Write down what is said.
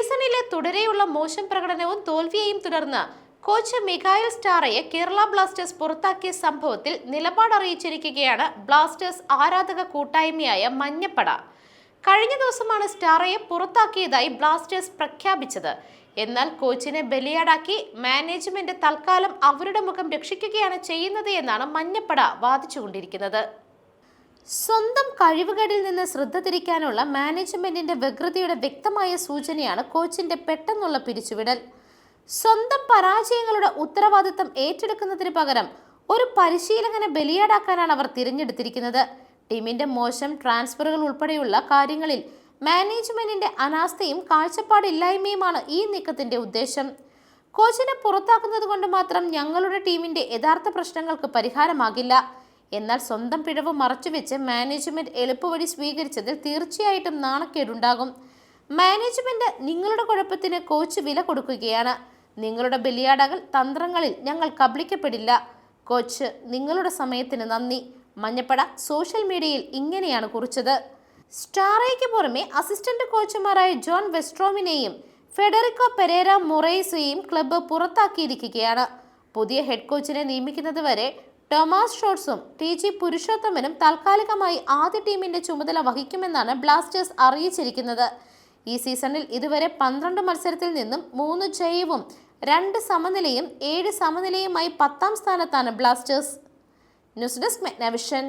സീസണിലെ തുടരെയുള്ള മോശം പ്രകടനവും തോൽവിയെയും തുടർന്ന് കോച്ച് മിഖായൽ സ്റ്റാറയെ കേരള ബ്ലാസ്റ്റേഴ്സ് പുറത്താക്കിയ സംഭവത്തിൽ നിലപാട് അറിയിച്ചിരിക്കുകയാണ് ബ്ലാസ്റ്റേഴ്സ് ആരാധക കൂട്ടായ്മയായ മഞ്ഞപ്പട. കഴിഞ്ഞ ദിവസമാണ് സ്റ്റാറയെ പുറത്താക്കിയതായി ബ്ലാസ്റ്റേഴ്സ് പ്രഖ്യാപിച്ചത്. എന്നാൽ കോച്ചിനെ ബലിയാടാക്കി മാനേജ്മെന്റ് തൽക്കാലം അവരുടെ മുഖം രക്ഷിക്കുകയാണ് ചെയ്യുന്നത് എന്നാണ് മഞ്ഞപ്പട വാദിച്ചുകൊണ്ടിരിക്കുന്നത്. സ്വന്തം കഴിവുകളിൽ നിന്ന് ശ്രദ്ധ തിരിക്കാനുള്ള മാനേജ്മെന്റിന്റെ വ്യഗ്രതയുടെ വ്യക്തമായ സൂചനയാണ് കോച്ചിന്റെ പെട്ടെന്നുള്ള പിരിച്ചുവിടൽ. സ്വന്തം പരാജയങ്ങളുടെ ഉത്തരവാദിത്തം ഏറ്റെടുക്കുന്നതിന് പകരം ഒരു പരിശീലകനെ ബലിയാടാക്കാനാണ് അവർ തിരഞ്ഞെടുത്തിരിക്കുന്നത്. ടീമിന്റെ മോശം ട്രാൻസ്ഫറുകൾ ഉൾപ്പെടെയുള്ള കാര്യങ്ങളിൽ മാനേജ്മെന്റിന്റെ അനാസ്ഥയും കാഴ്ചപ്പാടില്ലായ്മയുമാണ് ഈ നീക്കത്തിന്റെ ഉദ്ദേശം. കോച്ചിനെ പുറത്താക്കുന്നത് കൊണ്ട് മാത്രം ഞങ്ങളുടെ ടീമിന്റെ യഥാർത്ഥ പ്രശ്നങ്ങൾക്ക് പരിഹാരമാകില്ല. എന്നാൽ സ്വന്തം പിഴവ് മറച്ചുവെച്ച് മാനേജ്മെന്റ് എളുപ്പവഴി സ്വീകരിച്ചതിൽ തീർച്ചയായിട്ടും നാണക്കേടുണ്ടാകും. മാനേജ്മെന്റ് നിങ്ങളുടെ കുഴപ്പത്തിന് കോച്ച് വില കൊടുക്കുകയാണ്. നിങ്ങളുടെ ബലിയാടകൾ തന്ത്രങ്ങളിൽ ഞങ്ങൾ കബളിക്കപ്പെടില്ല. കോച്ച്, നിങ്ങളുടെ സമയത്തിന് നന്ദി. മഞ്ഞപ്പട സോഷ്യൽ മീഡിയയിൽ ഇങ്ങനെയാണ് കുറിച്ചത്. സ്റ്റാറയ്ക്ക് പുറമെ അസിസ്റ്റന്റ് കോച്ചുമാരായ ജോൺ വെസ്ട്രോമിനെയും ഫെഡറിക്കോ പെരേര മൊറേസയെയും ക്ലബ്ബ് പുറത്താക്കിയിരിക്കുകയാണ്. പുതിയ ഹെഡ് കോച്ചിനെ നിയമിക്കുന്നതുവരെ ടോമസ് ഷോട്ട്സും ടി.ജി. പുരുഷോത്തമനും താൽക്കാലികമായി ആദ്യ ടീമിന്റെ ചുമതല വഹിക്കുമെന്നാണ് ബ്ലാസ്റ്റേഴ്സ് അറിയിച്ചിരിക്കുന്നത്. ഈ സീസണിൽ ഇതുവരെ 12 മത്സരത്തിൽ നിന്നും 3 ജയവും 2 സമനിലയും 7 സമനിലയുമായി 10ാം സ്ഥാനത്താണ് ബ്ലാസ്റ്റേഴ്സ്. News desk മെഗ്നവിഷൻ.